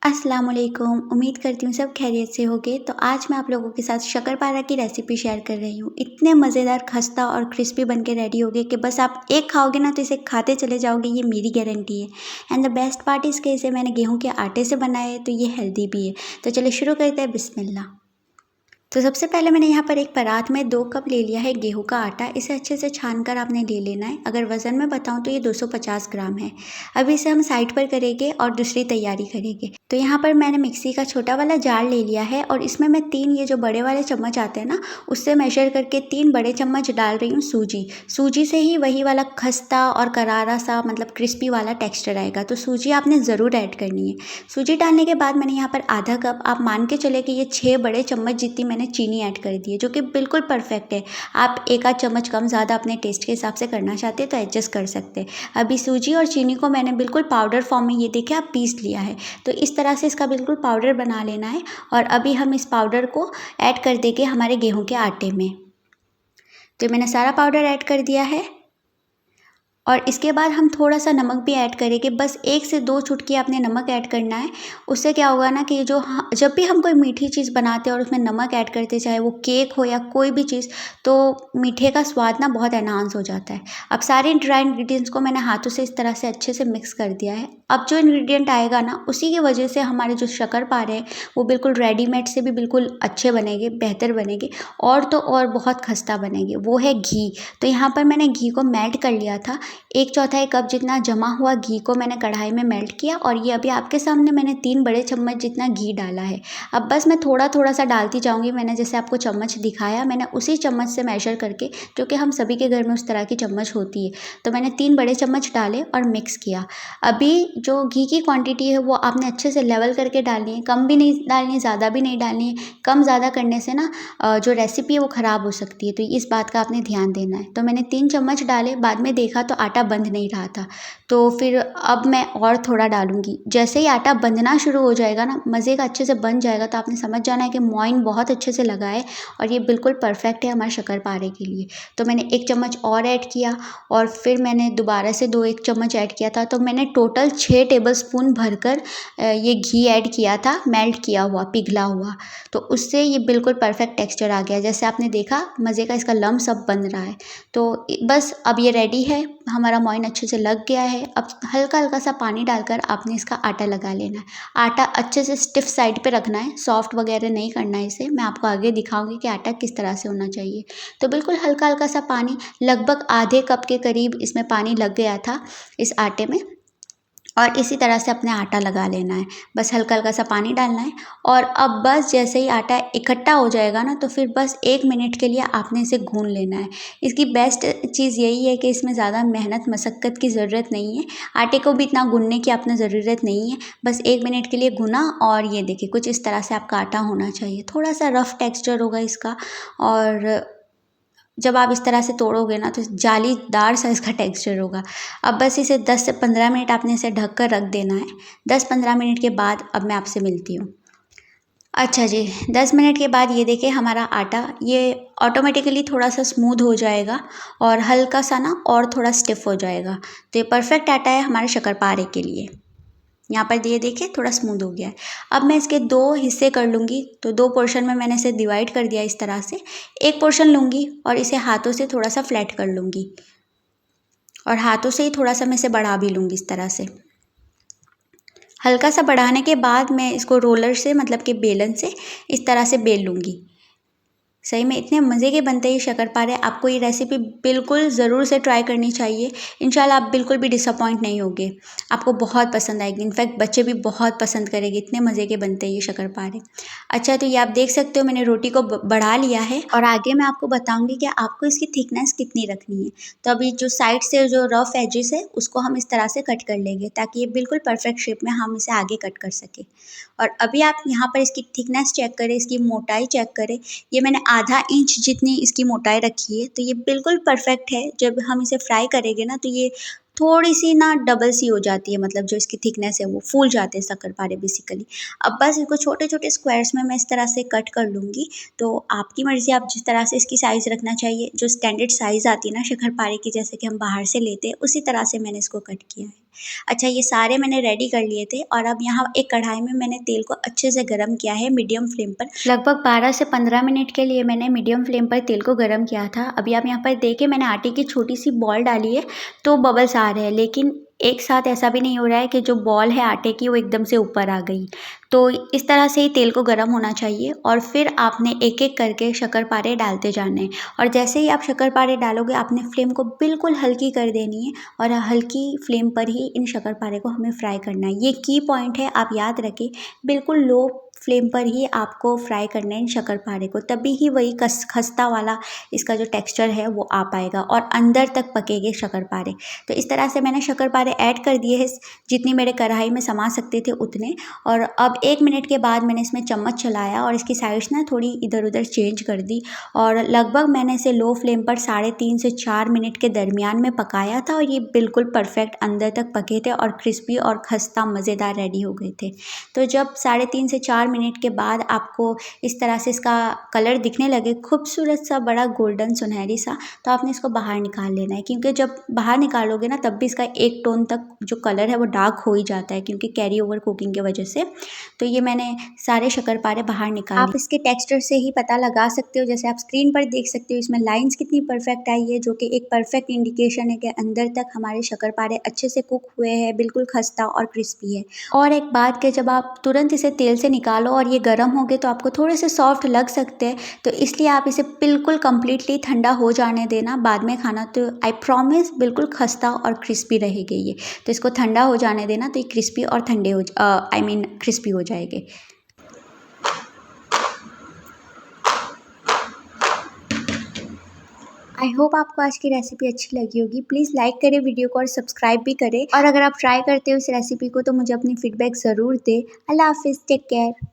अस्सलाम वालेकुम। उम्मीद करती हूँ सब खैरियत से होंगे। तो आज मैं आप लोगों के साथ शक्करपारा की रेसिपी शेयर कर रही हूँ। इतने मज़ेदार, खस्ता और क्रिस्पी बन के रेडी हो गए कि बस आप एक खाओगे ना तो इसे खाते चले जाओगे, ये मेरी गारंटी है। And the best part is कि इसे मैंने गेहूँ के आटे से बनाया है, तो ये हेल्दी भी है। तो चलिए शुरू करते हैं, बिस्मिल्लाह। तो सबसे पहले मैंने यहाँ पर एक परात में 2 कप ले लिया है गेहूं का आटा। इसे अच्छे से छान कर आपने ले लेना है। अगर वज़न में बताऊँ तो ये 250 ग्राम है। अभी इसे हम साइड पर करेंगे और दूसरी तैयारी करेंगे। तो यहाँ पर मैंने मिक्सी का छोटा वाला जार ले लिया है और इसमें मैं 3 ये जो बड़े वाले चम्मच आते हैं ना, उससे मेजर करके 3 बड़े चम्मच डाल रही हूँ सूजी। सूजी से ही वही वाला खस्ता और करारा सा मतलब क्रिस्पी वाला टेक्स्चर आएगा, तो सूजी आपने ज़रूर ऐड करनी है। सूजी डालने के बाद मैंने यहाँ पर आधा कप, आप मान के चले कि ये 6 बड़े चम्मच जितनी मैंने चीनी ऐड कर दी है, जो कि बिल्कुल परफेक्ट है। आप एक आध चम्मच कम ज़्यादा अपने टेस्ट के हिसाब से करना चाहते हैं तो एडजस्ट कर सकते हैं। अभी सूजी और चीनी को मैंने बिल्कुल पाउडर फॉर्म में, ये देखिए आप, पीस लिया है। तो इस तरह से इसका बिल्कुल पाउडर बना लेना है। और अभी हम इस पाउडर को ऐड कर देंगे हमारे गेहूं के आटे में। तो मैंने सारा पाउडर ऐड कर दिया है और इसके बाद हम थोड़ा सा नमक भी ऐड करेंगे। बस 1 से 2 चुटकी आपने नमक ऐड करना है। उससे क्या होगा ना कि ये जो जब भी हम कोई मीठी चीज़ बनाते हैं और उसमें नमक ऐड करते हैं, चाहे वो केक हो या कोई भी चीज़, तो मीठे का स्वाद ना बहुत एनहांस हो जाता है। अब सारे ड्राई इंग्रेडिएंट्स को मैंने हाथों से इस तरह से अच्छे से मिक्स कर दिया है। अब जो इंग्रेडिएंट आएगा ना, उसी की वजह से हमारे जो शक्करपारे हैं वो बिल्कुल रेडीमेड से भी बिल्कुल अच्छे बनेंगे, बेहतर बनेंगे और तो और बहुत खस्ता बनेंगे। वो है घी। तो यहाँ पर मैंने घी को मेल्ट कर लिया था। 1/4 कप जितना जमा हुआ घी को मैंने कढ़ाई में मेल्ट किया और ये अभी आपके सामने मैंने 3 बड़े चम्मच जितना घी डाला है। अब बस मैं थोड़ा थोड़ा सा डालती जाऊंगी। मैंने जैसे आपको चम्मच दिखाया, मैंने उसी चम्मच से मेजर करके, जो कि हम सभी के घर में उस तरह की चम्मच होती है, तो मैंने 3 बड़े चम्मच डाले और मिक्स किया। अभी जो घी की क्वांटिटी है वो आपने अच्छे से लेवल करके डालनी है। कम भी नहीं डालनी है, ज़्यादा भी नहीं डालनी है। कम ज़्यादा करने से ना जो रेसिपी है वो ख़राब हो सकती है, तो इस बात का आपने ध्यान देना है। तो मैंने 3 चम्मच डाले, बाद में देखा तो आटा बंध नहीं रहा था, तो फिर अब मैं और थोड़ा डालूंगी। जैसे ही आटा बंधना शुरू हो जाएगा ना, मज़े का अच्छे से बन जाएगा, तो आपने समझ जाना है कि मोइन बहुत अच्छे से लगा है और ये बिल्कुल परफेक्ट है हमारे शक्करपारे के लिए। तो मैंने 1 चम्मच और ऐड किया और फिर मैंने दोबारा से 1 चम्मच ऐड किया था। तो मैंने टोटल 6 टेबलस्पून भरकर ये घी ऐड किया था, मेल्ट किया हुआ, पिघला हुआ। तो उससे ये बिल्कुल परफेक्ट टेक्सचर आ गया। जैसे आपने देखा, मज़े का इसका लम्स सब बन रहा है। तो बस अब ये रेडी है, हमारा मोइन अच्छे से लग गया है। अब हल्का हल्का सा पानी डालकर आपने इसका आटा लगा लेना है। आटा अच्छे से स्टिफ साइड पे रखना है, सॉफ्ट वगैरह नहीं करना है इसे। मैं आपको आगे दिखाऊंगी कि आटा किस तरह से होना चाहिए। तो बिल्कुल हल्का हल्का सा पानी, लगभग आधे कप के करीब इसमें पानी लग गया था इस आटे में। और इसी तरह से अपने आटा लगा लेना है। बस हल्का हल्का सा पानी डालना है और अब बस जैसे ही आटा इकट्ठा हो जाएगा ना, तो फिर बस 1 मिनट के लिए आपने इसे गूंद लेना है। इसकी बेस्ट चीज़ यही है कि इसमें ज़्यादा मेहनत मशक्क़त की ज़रूरत नहीं है। आटे को भी इतना गूंदने की आपने ज़रूरत नहीं है। बस 1 मिनट के लिए गूना और ये देखिए कुछ इस तरह से आपका आटा होना चाहिए। थोड़ा सा रफ़ टेक्सचर होगा इसका और जब आप इस तरह से तोड़ोगे ना तो जालीदार सा इसका टेक्सचर होगा। अब बस इसे 10 से 15 मिनट आपने इसे ढक कर रख देना है। 10-15 मिनट के बाद अब मैं आपसे मिलती हूँ। अच्छा जी, 10 मिनट के बाद ये देखिए हमारा आटा ये ऑटोमेटिकली थोड़ा सा स्मूथ हो जाएगा और हल्का सा ना और थोड़ा स्टिफ हो जाएगा। तो ये परफेक्ट आटा है हमारे शक्करपारे के लिए। यहाँ पर ये देखिए थोड़ा स्मूथ हो गया है। अब मैं इसके 2 हिस्से कर लूँगी। तो 2 पोर्शन में मैंने इसे डिवाइड कर दिया इस तरह से। एक पोर्शन लूँगी और इसे हाथों से थोड़ा सा फ्लैट कर लूँगी और हाथों से ही थोड़ा सा मैं इसे बढ़ा भी लूँगी इस तरह से। हल्का सा बढ़ाने के बाद मैं इसको रोलर से, मतलब कि बेलन से, इस तरह से बेल लूँगी। सही में इतने मज़े के बनते हैं ये शक्करपारे। आपको ये रेसिपी बिल्कुल ज़रूर से ट्राई करनी चाहिए। इंशाल्लाह आप बिल्कुल भी डिसअपॉइंट नहीं होगे, आपको बहुत पसंद आएगी। इनफैक्ट बच्चे भी बहुत पसंद करेंगे, इतने मज़े के बनते हैं ये शक्करपारे। अच्छा, तो ये आप देख सकते हो मैंने रोटी को बढ़ा लिया है और आगे मैं आपको बताऊँगी कि आपको इसकी थिकनेस कितनी रखनी है। तो अभी जो साइड से जो रफ एजेस है उसको हम इस तरह से कट कर लेंगे, ताकि ये बिल्कुल परफेक्ट शेप में हम इसे आगे कट कर सकें। और अभी आप यहाँ पर इसकी थिकनेस चेक करें, इसकी मोटाई चेक करें। ये मैंने आधा इंच जितनी इसकी मोटाई रखी है, तो ये बिल्कुल परफेक्ट है। जब हम इसे फ्राई करेंगे ना, तो ये थोड़ी सी ना डबल सी हो जाती है, मतलब जो इसकी थिकनेस है वो फूल जाते हैं शक्करपारे बेसिकली। अब बस इसको छोटे छोटे स्क्वायर्स में मैं इस तरह से कट कर लूँगी। तो आपकी मर्ज़ी, आप जिस तरह से इसकी साइज़ रखना चाहिए, जो स्टैंडर्ड साइज़ आती है ना शक्करपारे की, जैसे कि हम बाहर से लेते हैं, उसी तरह से मैंने इसको कट किया है। अच्छा, ये सारे मैंने रेडी कर लिए थे और अब यहाँ एक कढ़ाई में मैंने तेल को अच्छे से गरम किया है मीडियम फ्लेम पर। लगभग 12 से 15 मिनट के लिए मैंने मीडियम फ्लेम पर तेल को गरम किया था। अभी आप यहाँ पर देखिए मैंने आटे की छोटी-सी बॉल डाली है, तो बबल्स आ रहे हैं, लेकिन एक साथ ऐसा भी नहीं हो रहा है कि जो बॉल है आटे की वो एकदम से ऊपर आ गई। तो इस तरह से ही तेल को गरम होना चाहिए और फिर आपने एक-एक करके शक्करपारे डालते जाने हैं और जैसे ही आप शक्करपारे डालोगे आपने फ्लेम को बिल्कुल हल्की कर देनी है और हल्की फ्लेम पर ही इन शक्करपारे को हमें फ्राई करना है। ये की पॉइंट है, आप याद रखें, बिल्कुल लो फ्लेम पर ही आपको फ्राई करना है इन शक्करपारे को, तभी ही वही खस्ता वाला इसका जो टेक्सचर है वो आ पाएगा और अंदर तक पकेंगे शक्करपारे। तो इस तरह से मैंने शक्करपारे ऐड कर दिए हैं, जितनी मेरे कढ़ाई में समा सकते थे उतने। और अब 1 मिनट के बाद मैंने इसमें चम्मच चलाया और इसकी साइड्स ना थोड़ी इधर-उधर चेंज कर दी और लगभग मैंने इसे लो फ्लेम पर 3.5 से 4 मिनट के दरमियान में पकाया था और ये बिल्कुल परफेक्ट अंदर तक पके थे और क्रिस्पी और खस्ता मज़ेदार रेडी हो गए थे। तो जब 3.5 से 4 मिनट के बाद आपको इस तरह से इसका कलर दिखने लगे, खूबसूरत सा बड़ा गोल्डन सुनहरी सा, तो आपने इसको बाहर निकाल लेना है, क्योंकि जब बाहर निकालोगे ना तब भी इसका एक टोन तक जो कलर है वो डार्क हो ही जाता है, क्योंकि कैरी ओवर कुकिंग की वजह से। तो ये मैंने सारे शक्करपारे बाहर निकाल लिए। आप इसके टेक्सचर से ही पता लगा सकते हो, जैसे आप स्क्रीन पर देख सकते हो इसमें लाइंस कितनी परफेक्ट आई है, जो कि एक परफेक्ट इंडिकेशन है कि अंदर तक हमारे शक्करपारे अच्छे से कुक हुए हैं, बिल्कुल खस्ता और क्रिस्पी है। और एक बात कि जब आप तुरंत इसे तेल से निकालो और ये गर्म हो गए तो आपको थोड़े से सॉफ्ट लग सकते हैं, तो इसलिए आप इसे बिल्कुल कंप्लीटली ठंडा हो जाने देना, बाद में खाना, तो आई प्रॉमिस बिल्कुल खस्ता और क्रिस्पी रहेगी ये। तो इसको ठंडा हो जाने देना, तो ये क्रिस्पी और ठंडे हो आई मीन क्रिस्पी हो जाएंगे। आई होप आपको आज की रेसिपी अच्छी लगी होगी। प्लीज़ लाइक करें वीडियो को और सब्सक्राइब भी करें, और अगर आप ट्राई करते हो इस रेसिपी को तो मुझे अपनी फीडबैक ज़रूर दें। अल्लाह हाफ़िज़, टेक केयर।